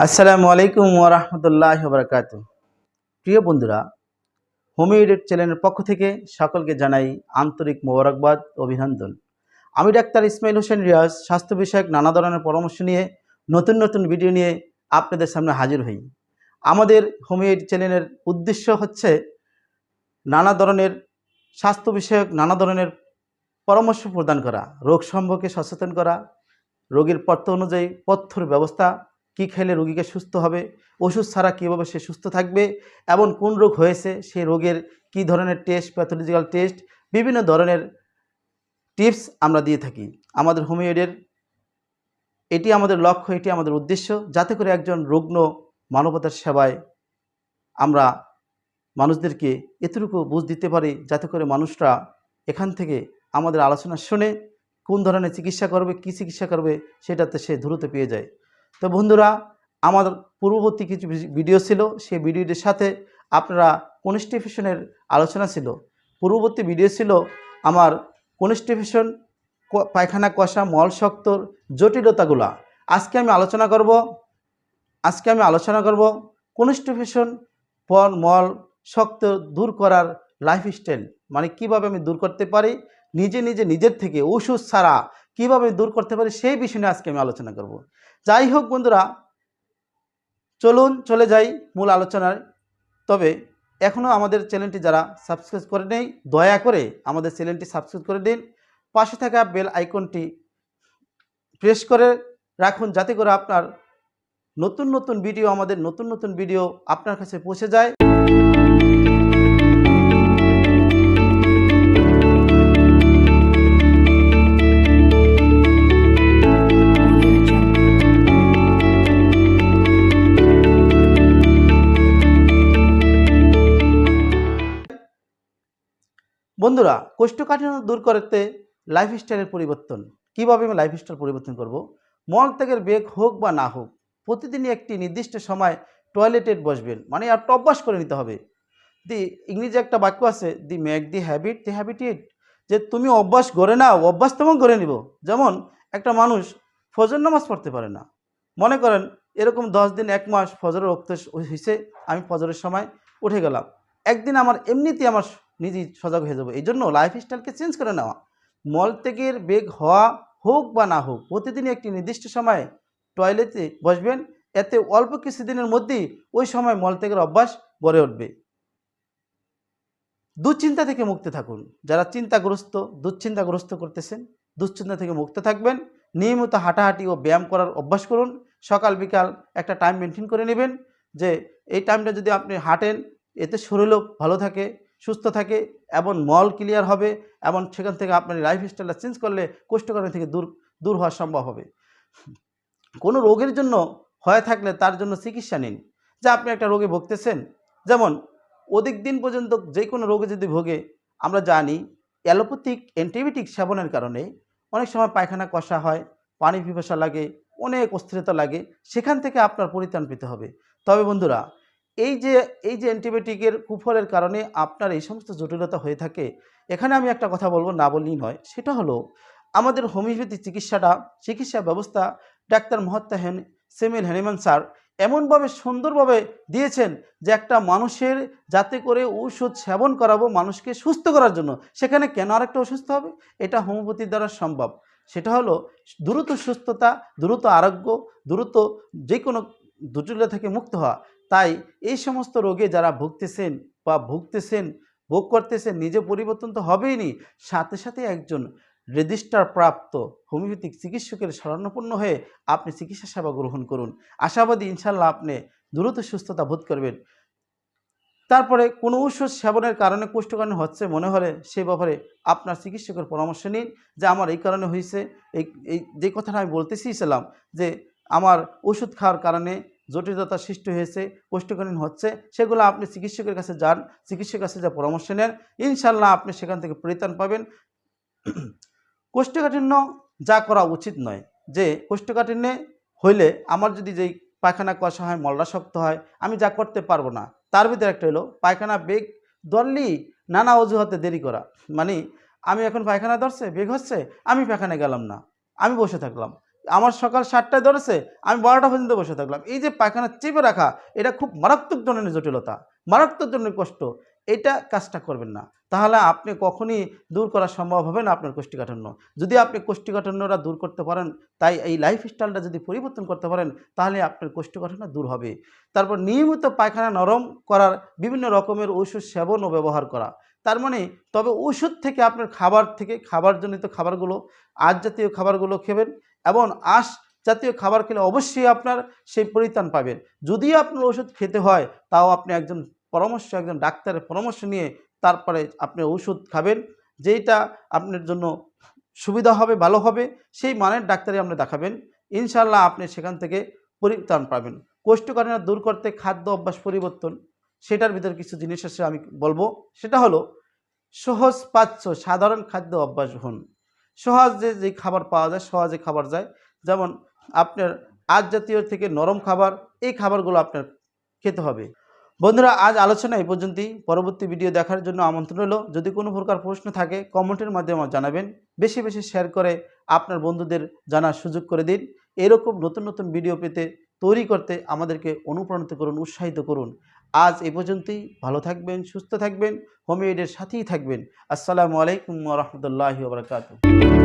আসসালামু আলাইকুম ওয়া রাহমাতুল্লাহি ওয়া বারাকাতুহু। প্রিয় বন্ধুরা, হোমিও এডুকেট চ্যানেলের পক্ষ থেকে সকলকে জানাই আন্তরিক মোবারকবাদ ও অভিনন্দন। আমি ডাক্তার ইসমাইল হোসেন রিয়াজ স্বাস্থ্য বিষয়ক নানা ধরনের পরামর্শ নিয়ে নতুন ভিডিও নিয়ে আপনাদের সামনে হাজির হই। আমাদের হোমিও এডুকেট চ্যানেলের উদ্দেশ্য হচ্ছে নানা ধরনের স্বাস্থ্য বিষয়ক নানা ধরনের পরামর্শ প্রদান করা, রোগ সম্পর্কে সচেতন করা, রোগীর পথ্য অনুযায়ী পথ্যর ব্যবস্থা, কী খেলে রোগীকে সুস্থ হবে, ওষুধ ছাড়া কীভাবে সে সুস্থ থাকবে এবং কোন রোগ হয়েছে সেই রোগের কী ধরনের টেস্ট, প্যাথোলজিক্যাল টেস্ট, বিভিন্ন ধরনের টিপস আমরা দিয়ে থাকি। আমাদের হোমিওডের এটি আমাদের লক্ষ্য, এটি আমাদের উদ্দেশ্য, যাতে করে একজন রুগ্ন মানবতার সেবায় আমরা মানুষদেরকে এতটুকু বুঝ দিতে পারি, যাতে করে মানুষরা এখান থেকে আমাদের আলোচনা শুনে কোন ধরনের চিকিৎসা করবে, কী চিকিৎসা করবে সেটাতে সে দ্রুত পেয়ে যায়। তো বন্ধুরা, আমার পূর্ববর্তী কিছু ভিডিও ছিল, সেই ভিডিওটির সাথে আপনারা কনস্টিপেশনের আলোচনা ছিল। পূর্ববর্তী ভিডিও ছিল আমার কনস্টিপেশন, পায়খানা কষা, মল শক্তর জটিলতাগুলা। আজকে আমি আলোচনা করব কনস্টিপেশন, মল শক্ত দূর করার লাইফস্টাইল, মানে কিভাবে আমি দূর করতে পারি, নিজের থেকে ওষুধ ছাড়া কিভাবে দূর করতে পারি, সেই বিষয় নিয়ে আজকে আমি আলোচনা করব। যাই হোক বন্ধুরা, চলুন চলে যাই মূল আলোচনায়। তবে এখনও আমাদের চ্যানেলটি যারা সাবস্ক্রাইব করে নেই, দয়া করে আমাদের চ্যানেলটি সাবস্ক্রাইব করে দিন, পাশে থাকা বেল আইকনটি প্রেস করে রাখুন, যাতে করে আপনার আমাদের নতুন ভিডিও আপনার কাছে পৌঁছে যায়। বন্ধুরা, কোষ্ঠকাঠিন্য দূর করতে লাইফস্টাইলের পরিবর্তন, কীভাবে আমি লাইফস্টাইল পরিবর্তন করব? মলত্যাগের বেগ হোক বা না হোক, প্রতিদিনই একটি নির্দিষ্ট সময় টয়লেটে বসবেন, মানে আর অভ্যাস করে নিতে হবে। ইংরেজি একটা বাক্য আছে, দি মেক দি হ্যাবিট ইট, যে তুমি অভ্যাস গড়ে নাও, অভ্যাস তেমন গড়ে নিব। যেমন একটা মানুষ ফজর নামাজ পড়তে পারে না, মনে করেন এরকম 10 দিন 1 মাস ফজরের ওয়াক্ত হয়েছে, আমি ফজরের সময় উঠে গেলাম, একদিন আমার এমনিতেই আমার নিজেই সজাগ হয়ে যাবো। এই জন্য লাইফস্টাইলকে চেঞ্জ করে নেওয়া। মলত্যাগের বেগ হওয়া হোক বা না হোক, প্রতিদিনই একটি নির্দিষ্ট সময়ে টয়লেটে বসবেন, এতে অল্প কিছুদিনের মধ্যেই ওই সময় মলত্যাগের অভ্যাস গড়ে উঠবে। দুশ্চিন্তা থেকে মুক্ত থাকুন। যারা দুশ্চিন্তাগ্রস্ত করতেছেন, দুশ্চিন্তা থেকে মুক্ত থাকবেন। নিয়মিত হাঁটাহাঁটি ও ব্যায়াম করার অভ্যাস করুন। সকাল বিকাল একটা টাইম মেনটেন করে নেবেন, যে এই টাইমটা যদি আপনি হাঁটেন, এতে শরীরও ভালো থাকে, সুস্থ থাকে এবং মল ক্লিয়ার হবে, এবং সেখান থেকে আপনার লাইফস্টাইলটা চেঞ্জ করলে কোষ্ঠকাঠিন্য থেকে দূর হওয়া সম্ভব হবে। কোনো রোগের জন্য হয়ে থাকলে তার জন্য চিকিৎসা নিন। যে আপনি একটা রোগে ভুগতেছেন, যেমন অধিক দিন পর্যন্ত যে কোনো রোগে যদি ভোগে, আমরা জানি অ্যালোপ্যাথিক অ্যান্টিবায়োটিক সেবনের কারণে অনেক সময় পায়খানা কষা হয়, পানি পিপাসা লাগে, অনেক অস্থিরতা লাগে, সেখান থেকে আপনার পরিত্রাণ পেতে হবে। তবে বন্ধুরা, এই যে অ্যান্টিবায়োটিকের কুফলের কারণে আপনার এই সমস্ত জটিলতা হয়ে থাকে, এখানে আমি একটা কথা বলবো, না বললেই নয়, সেটা হলো আমাদের হোমিওপ্যাথি চিকিৎসা ব্যবস্থা doctor Mahatma Samuel Hahnemann sir এমনভাবে সুন্দরভাবে দিয়েছেন, যে একটা মানুষের যাতে করে ওষুধ সেবন করাবো মানুষকে সুস্থ করার জন্য, সেখানে কেন আরেকটা অসুস্থ হবে? এটা হোমিওপ্যাথির দ্বারা সম্ভব। সেটা হলো দ্রুত সুস্থতা, দ্রুত আরোগ্য, দ্রুত যে কোনো জটিলতা থেকে মুক্ত হওয়া। তাই এই সমস্ত রোগে যারা ভোগ করতেছেন, নিজে পরিবর্তন তো হবেই নি, সাথে সাথে একজন রেজিস্টার প্রাপ্ত হোমিওপ্যাথিক চিকিৎসকের শরণাপন্ন হয়ে আপনি চিকিৎসা সেবা গ্রহণ করুন। আশাবাদী ইনশাল্লাহ আপনি দ্রুত সুস্থতা বোধ করবেন। তারপরে কোনো ওষুধ সেবনের কারণে কোষ্ঠকাঠিন্য হচ্ছে মনে হলে সে ব্যাপারে আপনার চিকিৎসকের পরামর্শ নিন, যে আমার এই কারণে হয়েছে, এই যে কথাটা আমি বলতেছিলাম, যে আমার ওষুধ খাওয়ার কারণে জটিলতা সৃষ্টি হয়েছে, কোষ্ঠকাঠিন্য হচ্ছে, সেগুলো আপনি চিকিৎসকের কাছে যান, চিকিৎসকের কাছে যা পরামর্শ নেন, ইনশাল্লাহ আপনি সেখান থেকে পরিত্রাণ পাবেন। কোষ্ঠকাঠিন্য যা করা উচিত নয়, যে কোষ্ঠকাঠিন্যে হইলে আমার যদি যেই পায়খানা কষা হয়, মলটা শক্ত হয়, আমি যা করতে পারবো না, তার ভিতরে একটা হলো পায়খানা বেগ ধরলেই নানা অজুহাতে দেরি করা। মানে আমি এখন পায়খানা ধরছে, বেগ হচ্ছে, আমি পায়খানা গেলাম না, আমি বসে থাকলাম, আমার সকাল 7টায় ধরেছে, আমি 12টা পর্যন্ত বসে থাকলাম। এই যে পায়খানা চেপে রাখা, এটা খুব মারাত্মক ধরনের জটিলতা, মারাত্মক ধরনের কষ্ট। এটা কাজটা করবেন না। তাহলে আপনি কখনই দূর করা সম্ভব হবে না আপনার কোষ্ঠীকাঠিন্য। যদি আপনি কোষ্ঠীকাঠিন্যটা দূর করতে পারেন, তাই এই লাইফস্টাইলটা যদি পরিবর্তন করতে পারেন, তাহলে আপনার কোষ্ঠীকাঠিন্য দূর হবে। তারপর নিয়মিত পায়খানা নরম করার বিভিন্ন রকমের ঔষধ সেবন ও ব্যবহার করা। তার মানে তবে ওষুধ থেকে আপনার খাবার থেকে খাবারজনিত খাবারগুলো, আঁশ জাতীয় খাবারগুলো খাবেন এবং আঁশ জাতীয় খাবার খেলে অবশ্যই আপনার সেই পরিত্রাণ পাবেন। যদিও আপনার ওষুধ খেতে হয়, তাও আপনি একজন ডাক্তারের পরামর্শ নিয়ে তারপরে আপনি ওষুধ খাবেন, যেইটা আপনার জন্য সুবিধা হবে, ভালো হবে, সেই মানের ডাক্তারই আপনি দেখাবেন। ইনশাআল্লাহ আপনি সেখান থেকে পরিত্রাণ পাবেন। কোষ্ঠকাঠিন্য দূর করতে খাদ্য অভ্যাস পরিবর্তন, সেটার ভিতরে কিছু জিনিস আছে আমি বলবো। সেটা হলো সহজ পাচ্য সাধারণ খাদ্য অভ্যাস হন। সহজে যে খাবার পাওয়া যায়, সহজে খাবার যায়, যেমন আপনার আঁশ জাতীয় থেকে নরম খাবার, এই খাবারগুলো আপনার খেতে হবে। বন্ধুরা, আজ আলোচনা এই পর্যন্তই। পরবর্তী ভিডিও দেখার জন্য আমন্ত্রণ রইল। যদি কোনো প্রকার প্রশ্ন থাকে কমেন্টের মাধ্যমে আমাকে জানাবেন। বেশি বেশি শেয়ার করে আপনার বন্ধুদের জানার সুযোগ করে দিন। এরকম নতুন নতুন ভিডিও পেতে, তৈরি করতে আমাদেরকে অনুপ্রাণিত করুন, উৎসাহিত করুন। আজ এই পর্যন্তই। ভালো থাকবেন, সুস্থ থাকবেন, হোমিওয়েডের সাথেই থাকবেন। আসসালামু আলাইকুম ওয়া রাহমাতুল্লাহি ওয়া বারাকাতুহু।